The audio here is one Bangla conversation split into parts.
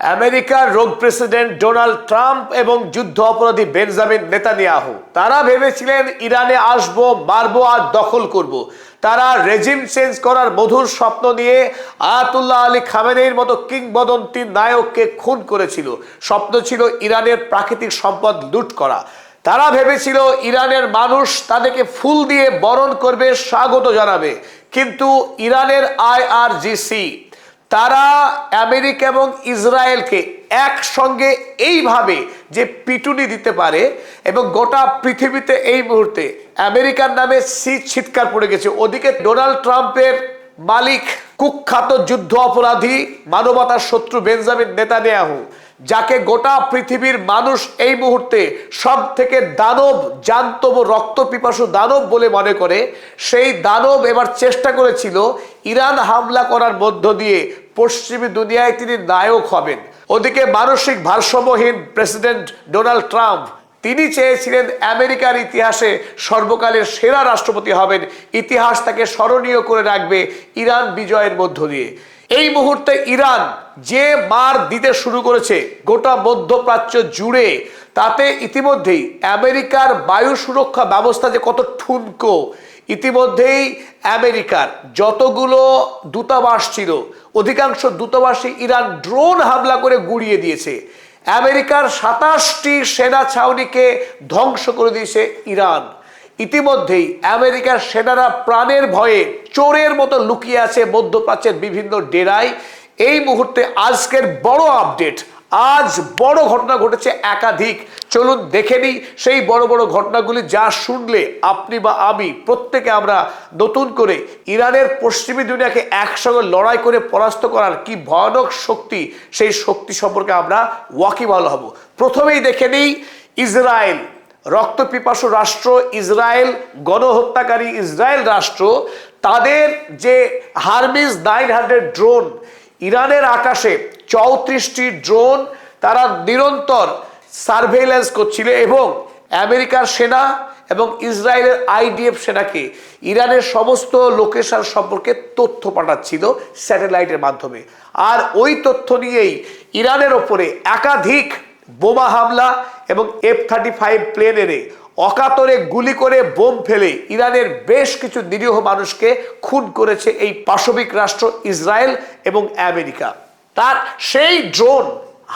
আমেরিকার রোগ প্রেসিডেন্ট ডোনাল্ড ট্রাম্প এবং যুদ্ধ অপরাধী বেঞ্জামিন নেতানিয়াহু তারা ভেবেছিলেন ইরানে আসবো, মারবো আর দখল করব। তারা রেজিম চেঞ্জ করার মধুর স্বপ্ন নিয়ে আয়াতুল্লাহ আলী খামেনেইর মতো কিংবদন্তি নায়ককে খুন করেছিল। স্বপ্ন ছিল ইরানের প্রাকৃতিক সম্পদ লুট করা। তারা ভেবেছিল ইরানের মানুষ তাদেরকে ফুল দিয়ে বরণ করবে, স্বাগত জানাবে। কিন্তু ইরানের IRGC তারা আমেরিকা এবং ইসরায়েলকে একসঙ্গে এইভাবে যে পিটুনি দিতে পারে এবং গোটা পৃথিবীতে এই মুহূর্তে আমেরিকার নামে চিৎকার পড়ে গেছে। ওদিকে ডোনাল্ড ট্রাম্পের মালিক, কুখ্যাত যুদ্ধ অপরাধী, মানবতার শত্রু বেঞ্জামিন নেতানিয়াহু, যাকে গোটা পৃথিবীর মানুষ এই মুহূর্তে সব থেকে দানব, জান্তব, রক্ত পিপাসু দানব বলে মনে করে, সেই দানব এবার চেষ্টা করেছিল ইরান হামলা করার মধ্য দিয়ে পশ্চিমী দুনিয়ায় তিনি নায়ক হবেন। ওদিকে মানসিক ভারসাম্যহীন প্রেসিডেন্ট ডোনাল্ড ট্রাম্প, তিনি চেয়েছিলেন আমেরিকার ইতিহাসে সর্বকালের সেরা রাষ্ট্রপতি হবেন, ইতিহাস তাকে স্মরণীয় করে রাখবে ইরান বিজয়ের মধ্য দিয়ে। এই মুহূর্তে ইরান যে মার দিতে শুরু করেছে গোটা মধ্যপ্রাচ্য জুড়ে, তাতে ইতিমধ্যেই আমেরিকার বায়ু সুরক্ষা ব্যবস্থা যে কত ঠুনকো। ইতিমধ্যেই আমেরিকার যতগুলো দূতাবাস ছিল, অধিকাংশ দূতাবাসে ইরান ড্রোন হামলা করে গুড়িয়ে দিয়েছে। আমেরিকার 27টি সেনা ছাউনিকে ধ্বংস করে দিয়েছে ইরান। ইতিমধ্যেই আমেরিকার সেনারা প্রাণের ভয়ে চোরের মতো লুকিয়ে আছে মধ্যপ্রাচ্যের বিভিন্ন ডেরায়। এই মুহূর্তে আজকের বড় আপডেট, আজ বড় ঘটনা ঘটেছে একাধিক। চলুন দেখে নিই সেই বড় বড় ঘটনাগুলি, যা শুনলে আপনি বা আমি প্রত্যেকে আমরা নতুন করে ইরানের পশ্চিমী দুনিয়াকে একসঙ্গে লড়াই করে পরাস্ত করার কি ভয়ানক শক্তি, সেই শক্তি সম্পর্কে আমরা ওয়াকিবহাল হব। প্রথমেই দেখে নিই ইসরায়েল, রক্তপিপাসু রাষ্ট্র ইসরায়েল, গণহত্যাকারী ইসরায়েল রাষ্ট্র, তাদের যে হারমিস 900 ড্রোন, ইরানের আকাশে 34টি ড্রোন তারা নিরন্তর সার্ভেইলেন্স করছিল এবং আমেরিকার সেনা এবং ইসরায়েলের IDF সেনাকে ইরানের সমস্ত লোকেশন সম্পর্কে তথ্য পাঠাচ্ছিল স্যাটেলাইটের মাধ্যমে। আর ওই তথ্য নিয়েই ইরানের ওপরে একাধিক বোমা হামলা এবং F-35 প্লেন এনে অকাতরে গুলি করে বোম ফেলে ইরানের বেশ কিছু নিরীহ মানুষকে খুন করেছে এই পাশবিক রাষ্ট্র ইসরায়েল এবং আমেরিকা। তার সেই ড্রোন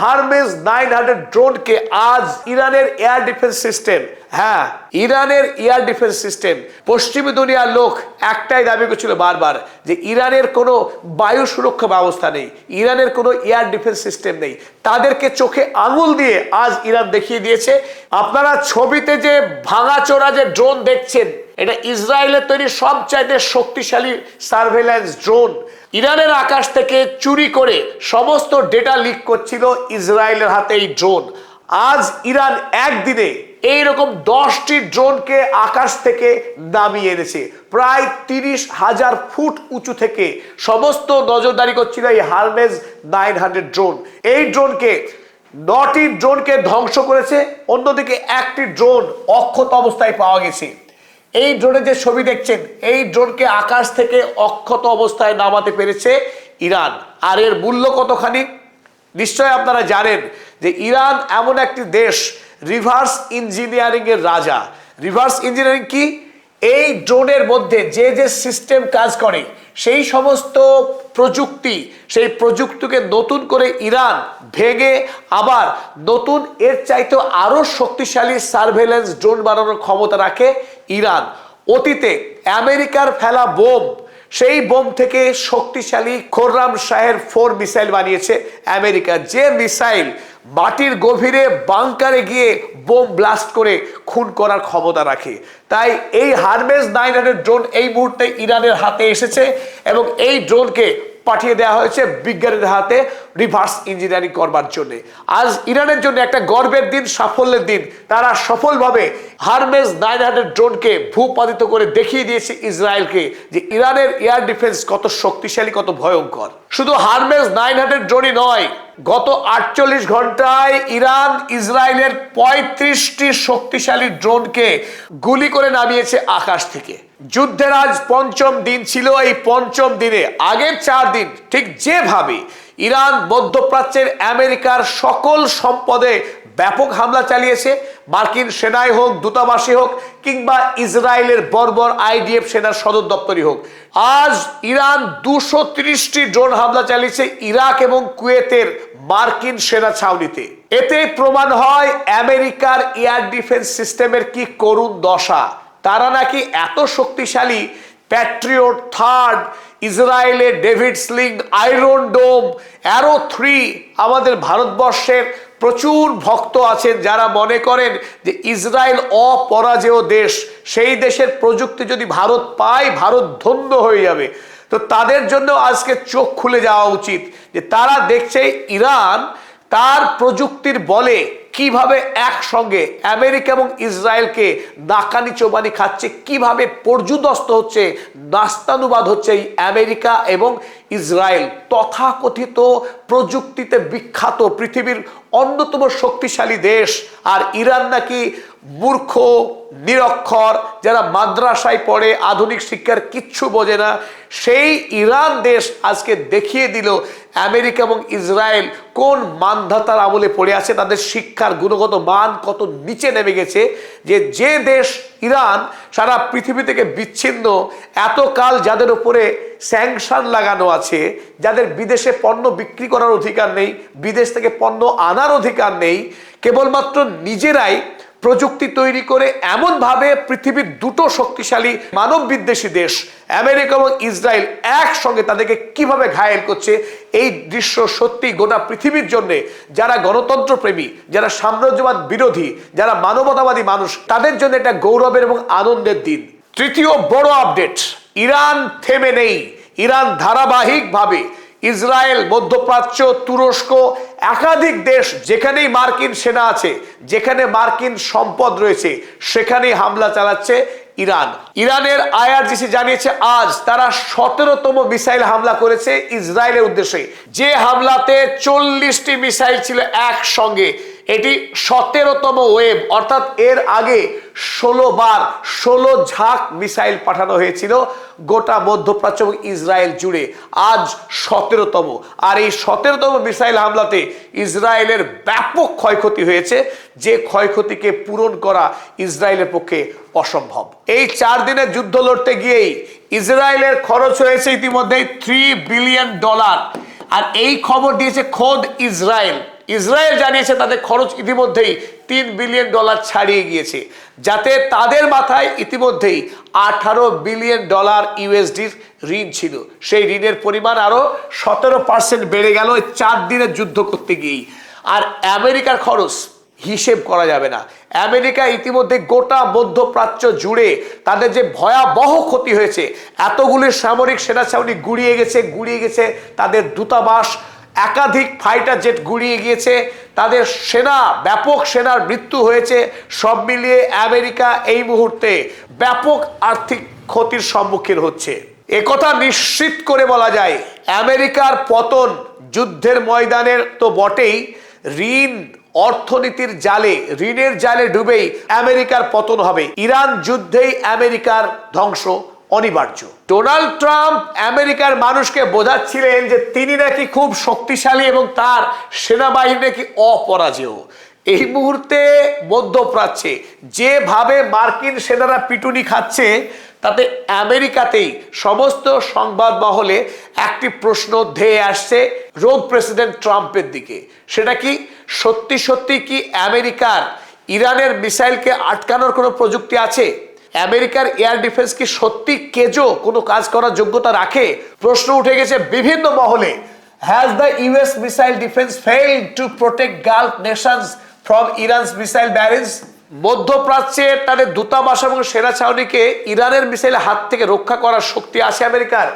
হারমেস 900 ড্রোনকে আজ ইরানের এয়ার ডিফেন্স সিস্টেম, হ্যাঁ ইরানের এয়ার ডিফেন্স সিস্টেম, পশ্চিমী দুনিয়ার লোক একটাই দাবি করছিল বারবার যে ইরানের কোনো বায়ু সুরক্ষা ব্যবস্থা নেই, ইরানের কোনো এয়ার ডিফেন্স সিস্টেম নেই। তাদেরকে চোখে আঙুল দিয়ে আজ ইরান দেখিয়ে দিয়েছে। আপনারা ছবিতে যে ভাঙাচোরা যে ড্রোন দেখছেন, এটা ইসরায়েলের তৈরি সবচাইতে শক্তিশালী সার্ভেইলেন্স ড্রোন। ইরানের আকাশ থেকে চুরি করে সমস্ত ডেটা লিক করছিল ইসরায়েলের হাতে এই ড্রোন। আজ ইরান একদিনে এইরকম 10টি ড্রোনকে আকাশ থেকে নামিয়ে এনেছে, প্রায় 30,000 ফুট উঁচু থেকে সমস্ত নজরদারি করছিল এই হারমেস 900 ড্রোন। এই ড্রোনকে 9টি ড্রোনকে ধ্বংস করেছে, অন্যদিকে একটি ড্রোন অক্ষত অবস্থায় পাওয়া গেছে। এই ড্রোনের যে ছবি দেখছেন, এই ড্রোনকে আকাশ থেকে অক্ষত অবস্থায় নামাতে পেরেছে ইরান। আর এর মূল্য কতখানি নিশ্চয় আপনারা জানেন যে ইরান এমন একটি দেশ, রিভার্স ইঞ্জিনিয়ারিং এর রাজা। রিভার্স ইঞ্জিনিয়ারিং কি? এই ড্রোনের মধ্যে যে যে সিস্টেম কাজ করে সেই সমস্ত প্রযুক্তি, সেই প্রযুক্তিকে নতুন করে ইরান ভেঙে আবার নতুন এর চাইতে আরো শক্তিশালী সার্ভেইলেন্স ড্রোন বানানোর ক্ষমতা রাখে ইরান। অতীতে আমেরিকার ফেলা বোম, সেই বোম থেকে শক্তিশালী খোররাম শাহের 4 মিসাইল বানিয়েছে আমেরিকা, যে মিসাইল মাটির গভীরে বাংকারে গিয়ে বোম ব্লাস্ট করে খুন করার ক্ষমতা রাখে। তাই এই হারমেস 900 ড্রোন এই মুহূর্তে ইরানের হাতে এসেছে এবং এই ড্রোনকে পাঠিয়ে দেওয়া হয়েছে বিজ্ঞানীদের হাতে রিভার্স ইঞ্জিনিয়ারিং করবার জন্য। আজ ইরানের জন্য একটা গর্বের দিন, সাফল্যের দিন। তারা সফলভাবে হারমেস 900 ড্রোনকে ভূপাতিত করে দেখিয়ে দিয়েছে ইসরায়েলকে যে ইরানের এয়ার ডিফেন্স কত শক্তিশালী, কত ভয়ঙ্কর। শুধু হারমেস 900 ড্রোনই নয়, গত 48 ঘন্টায় ইরান ইসরায়েলের 35টি শক্তিশালী ড্রোনকে গুলি করে নামিয়েছে আকাশ থেকে। যুদ্ধের আজ পঞ্চম দিন ছিল। এই পঞ্চম দিনে আগের 4 দিন ঠিক যেভাবে ইরান মধ্যপ্রাচ্যের আমেরিকার সকল সম্পদে ব্যাপক হামলা চালিয়েছে, মার্কিন সেনাই হোক, দূতাবাসী হোক, কিংবা ইসরায়েলের বর্বর আইডিএফ সেনার সদর দপ্তরই হোক। আজ ইরান 230টি ড্রোন হামলা চালিয়েছে ইরাক এবং কুয়েতের মার্কিন সেনা ছাউনিতে। এতে প্রমাণ হয় আমেরিকার এয়ার ডিফেন্স সিস্টেমের কি করুণ দশা। তারা নাকি এত শক্তিশালী, প্যাট্রিয়ট থার্ড, ইসরায়েলের ডেভিড স্লিং, আয়রন ডোম, অ্যারো 3, আমাদের ভারতবর্ষের প্রচুর ভক্ত আছেন যারা মনে করেন যে ইসরায়েল অপরাজেয় দেশ, সেই দেশের প্রযুক্তি যদি ভারত পায় ভারত ধন্য হয়ে যাবে। তো তাদের জন্য আজকে চোখ খুলে যাওয়া উচিত যে তারা দেখছে ইরান তার প্রযুক্তির বলে কিভাবে একসঙ্গে আমেরিকা এবং ইসরায়েলকে নাকানি চোবানি খাচ্ছে, কিভাবে পর্যুদস্ত হচ্ছে, নাস্তানুবাদ হচ্ছে এই আমেরিকা এবং ইসরায়েল, তথাকথিত প্রযুক্তিতে বিখ্যাত পৃথিবীর অন্যতম শক্তিশালী দেশ। আর ইরান নাকি মূর্খ, নিরক্ষর, যারা মাদ্রাসায় পড়ে, আধুনিক শিক্ষার কিচ্ছু বোঝে না, সেই ইরান দেশ আজকে দেখিয়ে দিল আমেরিকা এবং ইসরায়েল কোন মানধাতার আমলে পড়ে আছে, তাদের শিক্ষার গুণগত মান কত নিচে নেমে গেছে। যে দেশ ইরান সারা পৃথিবী থেকে বিচ্ছিন্ন, এতকাল যাদের উপরে স্যাংশন লাগানো আছে, যাদের বিদেশে পণ্য বিক্রি করার অধিকার নেই, বিদেশ থেকে পণ্য আনার অধিকার নেই, কেবলমাত্র নিজেরাই প্রযুক্তি তৈরি করে এমনভাবে পৃথিবীর দুটো শক্তিশালী মানব বিদ্বেষী দেশ আমেরিকা এবং ইসরায়েল একসঙ্গে তাদেরকে কিভাবে ঘায়েল করছে, এই দৃশ্য সত্যি গোটা পৃথিবীর জন্য, যারা গণতন্ত্র প্রেমী, যারা সাম্রাজ্যবাদ বিরোধী, যারা মানবতাবাদী মানুষ, তাদের জন্য এটা গৌরবের এবং আনন্দের দিন। তৃতীয় বড় আপডেট, ইরান থেমে নেই। ইরান ধারাবাহিকভাবে ইসরায়েল, মধ্যপ্রাচ্য, তুরস্ক, একাধিক দেশ যেখানেই মার্কিন সেনা আছে, যেখানে মার্কিন সম্পদ রয়েছে, সেখানেই হামলা চালাচ্ছে ইরান। ইরানের আইআরজিসি জানিয়েছে আজ তারা 17তম মিসাইল হামলা করেছে ইসরায়েলের উদ্দেশ্যে। যে হামলাতে 40টি মিসাইল ছিল একসঙ্গে, এটি 17তম ওয়েভ, অর্থাৎ এর আগে 16 ঝাঁক মিসাইল পাঠানো হয়েছিল গোটা মধ্যপ্রাচ্য এবং ইসরায়েল জুড়ে। আজ 17তম, আর এই 17তম মিসাইল হামলাতে ইসরায়েলের ব্যাপক ক্ষয়ক্ষতি হয়েছে, যে ক্ষয়ক্ষতিকে পূরণ করা ইসরায়েলের পক্ষে অসম্ভব। এই 4 দিনের যুদ্ধ লড়তে গিয়েই ইসরায়েলের খরচ হয়েছে ইতিমধ্যেই $3 বিলিয়ন। আর এই খবর দিয়েছে খোদ ইসরায়েল। ইসরায়েল জানিয়েছে তাদের খরচ ইতিমধ্যেই $3 বিলিয়ন ছাড়িয়ে গিয়েছে, যাতে তাদের মাথায় ইতিমধ্যেই $18 বিলিয়ন ইউএসডির ঋণ ছিল। সেই ঋণের পরিমাণ আরো 17% বেড়ে গেল 4 দিনের যুদ্ধ করতে গিয়েই। আর আমেরিকার খরচ হিসেব করা যাবে না। আমেরিকা ইতিমধ্যে গোটা মধ্যপ্রাচ্য জুড়ে তাদের যে ভয়াবহ ক্ষতি হয়েছে, এতগুলি সামরিক সেনা ছাউনি গুড়িয়ে গেছে, তাদের দূতাবাস, একাধিক ফাইটার জেট গুড়িয়ে গিয়েছে, তাদের সেনা, ব্যাপক সেনার মৃত্যু হয়েছে। সব মিলিয়ে আমেরিকা এই মুহূর্তে ব্যাপক আর্থিক ক্ষতির সম্মুখীন হচ্ছে। একথা নিশ্চিত করে বলা যায় আমেরিকার পতন যুদ্ধের ময়দানের তো বটেই, ঋণ, অর্থনীতির জালে, ঋণের জালে ডুবেই আমেরিকার পতন হবে। ইরান যুদ্ধেই আমেরিকার ধ্বংস অনিবার্য। ডোনাল্ড ট্রাম্প আমেরিকার মানুষকে বোঝাচ্ছিলেন যে তিনি নাকি খুব শক্তিশালী এবং তার সেনাবাহিনী নাকি অপরাজেয়। এই মুহূর্তে মধ্যপ্রাচ্যে যেভাবে মার্কিন সেনারা পিটুনি খাচ্ছে, তাতে আমেরিকাতেই সমস্ত সংবাদ মহলে একটি প্রশ্ন ধেয়ে আসছে রোগ প্রেসিডেন্ট ট্রাম্পের দিকে। সেটা কি, সত্যি কি আমেরিকার ইরানের মিসাইলকে আটকানোর কোনো প্রযুক্তি আছে? আমেরিকার এয়ার ডিফেন্স কি সত্যি কেজো কোনো কাজ করার যোগ্যতা রাখে? প্রশ্ন উঠে গেছে বিভিন্ন মহলে। Has the US missile defence failed to protect Gulf Nations from ইরানস missile barrage? মধ্যপ্রাচ্যে তাদের দূতাবাস এবং সেনা ছাউনিকে ইরানের মিসাইলের হাত থেকে রক্ষা করার শক্তি আছে আমেরিকার?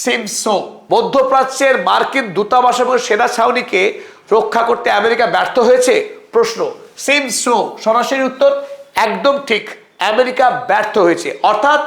সিমসো। মধ্যপ্রাচ্যের মার্কিন দূতাবাস এবং সেনা ছাউনিকে রক্ষা করতে আমেরিকা ব্যর্থ হয়েছে? প্রশ্ন। সিমসো। সরাসরি উত্তর একদম ঠিক, আমেরিকা ব্যর্থ হয়েছে। অর্থাৎ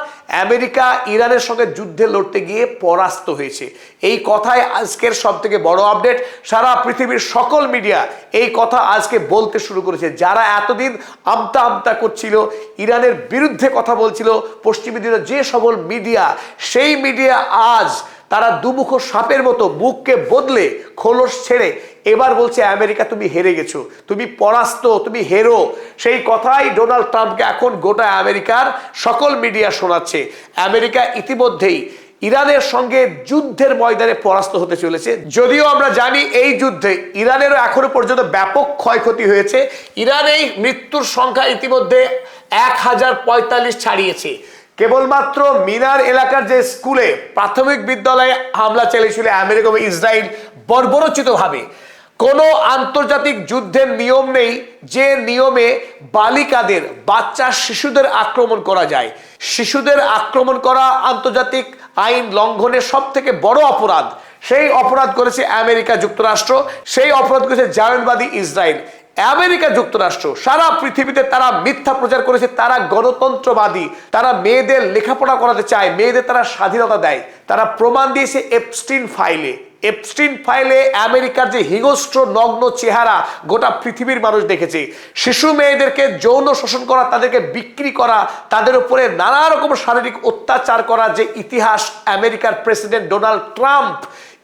আমেরিকা ইরানের সঙ্গে যুদ্ধে লড়তে গিয়ে পরাস্ত হয়েছে। এই কথাই আজকের সব থেকে বড় আপডেট। সারা পৃথিবীর সকল মিডিয়া এই কথা আজকে বলতে শুরু করেছে। যারা এতদিন আমতা করছিল, ইরানের বিরুদ্ধে কথা বলছিল পশ্চিমী দিনের যে সকল মিডিয়া, সেই মিডিয়া আজ তারা দুমুখ সাপের মতো মুখকে বদলে খোলস ছেড়ে এবার বলছে আমেরিকা তুমি হেরে গেছো, তুমি পরাস্ত, তুমি হেরো। সেই কথাই ডোনাল্ড ট্রাম্পকে এখন গোটা আমেরিকার সকল মিডিয়া শোনাচ্ছে। আমেরিকা ইতিমধ্যেই ইরানের সঙ্গে যুদ্ধের ময়দানে পরাস্ত হতে চলেছে। যদিও আমরা জানি এই যুদ্ধে ইরানেরও এখনো পর্যন্ত ব্যাপক ক্ষয়ক্ষতি হয়েছে। ইরান এই মৃত্যুর সংখ্যা ইতিমধ্যে 1045 ছাড়িয়েছে। কেবলমাত্র মিনার এলাকার যে স্কুলে প্রাথমিক বিদ্যালয়ে হামলা চালিয়েছিল আমেরিকা এবং ইসরায়েল বর্বরোচিতভাবে। কোনো আন্তর্জাতিক যুদ্ধের নিয়ম নেই যে নিয়মে বালিকাদের, বাচ্চা শিশুদের আক্রমণ করা যায়। শিশুদের আক্রমণ করা আন্তর্জাতিক আইন লঙ্ঘনের সব থেকে বড় অপরাধ। সেই অপরাধ করেছে আমেরিকা যুক্তরাষ্ট্র, সেই অপরাধ করেছে জায়নবাদী ইসরায়েল। আমেরিকা যুক্তরাষ্ট্র সারা পৃথিবীতে তারা মিথ্যা প্রচার করেছে তারা গণতন্ত্রবাদী, তারা মেয়েদের লেখাপড়া করাতে চায়, মেয়েদের তারা স্বাধীনতা দেয়। তারা প্রমাণ দিয়েছে এপস্টিন ফাইলে। এপস্টিন ফাইলে আমেরিকার যে হিংস্র নগ্ন চেহারা গোটা পৃথিবীর মানুষ দেখেছে। শিশু মেয়েদেরকে যৌন শোষণ করা, তাদেরকে বিক্রি করা, তাদের উপরে নানা রকম শারীরিক অত্যাচার করা যে ইতিহাস আমেরিকার প্রেসিডেন্ট ডোনাল্ড ট্রাম্প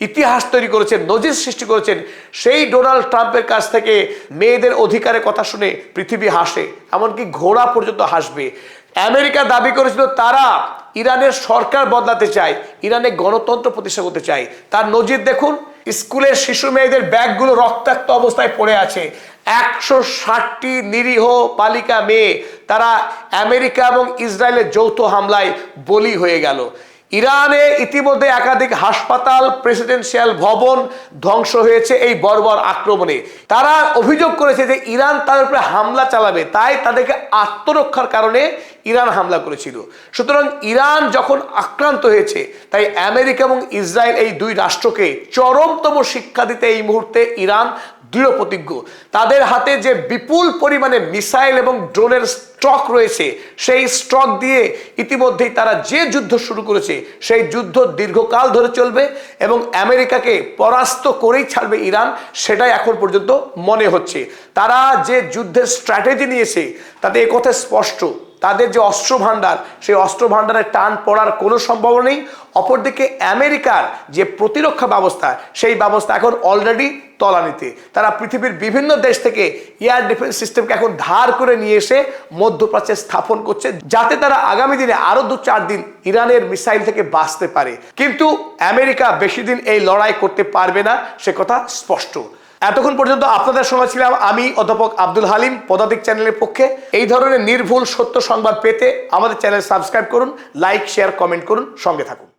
ইতিহাস তৈরি করেছেন, নজির সৃষ্টি করেছেন। সেই ডোনাল্ড ট্রাম্পের কাছ থেকে মেয়েদের অধিকারের কথা শুনে পৃথিবী হাসে, এমনকি ঘোড়া পর্যন্ত হাসবে। আমেরিকা দাবি করেছিল তারা ইরানের সরকার বদলাতে চায়, ইরানে গণতন্ত্র প্রতিষ্ঠা করতে চায়। তার নজির দেখুন, স্কুলের শিশু মেয়েদের ব্যাগগুলো রক্তাক্ত অবস্থায় পড়ে আছে। 160টি নিরীহ বালিকা মেয়ে তারা আমেরিকা এবং ইসরায়েলের যৌথ হামলায় বলি হয়ে গেল। ইরানে ইতিমধ্যে একাধিক হাসপাতাল, প্রেসিডেন্সিয়াল ভবন ধ্বংস হয়েছে এই বর্বর আক্রমণে। তারা অভিযোগ করেছে যে ইরান তাদের উপরে হামলা চালাবে, তাই তাদেরকে আত্মরক্ষার কারণে ইরান হামলা করেছিল। সুতরাং ইরান যখন আক্রান্ত হয়েছে, তাই আমেরিকা এবং ইসরায়েল এই দুই রাষ্ট্রকে চরমতম শিক্ষা দিতে এই মুহূর্তে ইরান দৃঢ় প্রতিজ্ঞ। তাদের হাতে যে বিপুল পরিমাণে মিসাইল এবং ড্রোনের স্টক রয়েছে, সেই স্টক দিয়ে ইতিমধ্যেই তারা যে যুদ্ধ শুরু করেছে সেই যুদ্ধ দীর্ঘকাল ধরে চলবে এবং আমেরিকাকে পরাস্ত করেই ছাড়বে ইরান, সেটাই এখন পর্যন্ত মনে হচ্ছে। তারা যে যুদ্ধের স্ট্র্যাটেজি নিয়েছে তাতে একথা স্পষ্ট, তাদের যে অস্ত্র ভান্ডার, সেই অস্ত্র ভান্ডারে টান পড়ার কোনো সম্ভাবনা নেই। অপরদিকে আমেরিকার যে প্রতিরক্ষা ব্যবস্থা, সেই ব্যবস্থা এখন অলরেডি তলানিতে। তারা পৃথিবীর বিভিন্ন দেশ থেকে এয়ার ডিফেন্স সিস্টেমকে এখন ধার করে নিয়ে এসে মধ্যপ্রাচ্যে স্থাপন করছে, যাতে তারা আগামী দিনে আরো 2-4 দিন ইরানের মিসাইল থেকে বাঁচতে পারে। কিন্তু আমেরিকা বেশি দিন এই লড়াই করতে পারবে না, সে কথা স্পষ্ট। এতক্ষণ পর্যন্ত আপনাদের সঙ্গে ছিলাম আমি অধ্যাপক আব্দুল হালিম, পদাতিক চ্যানেলের পক্ষে। এই ধরনের নির্ভুল সত্য সংবাদ পেতে আমাদের চ্যানেল সাবস্ক্রাইব করুন, লাইক, শেয়ার, কমেন্ট করুন, সঙ্গে থাকুন।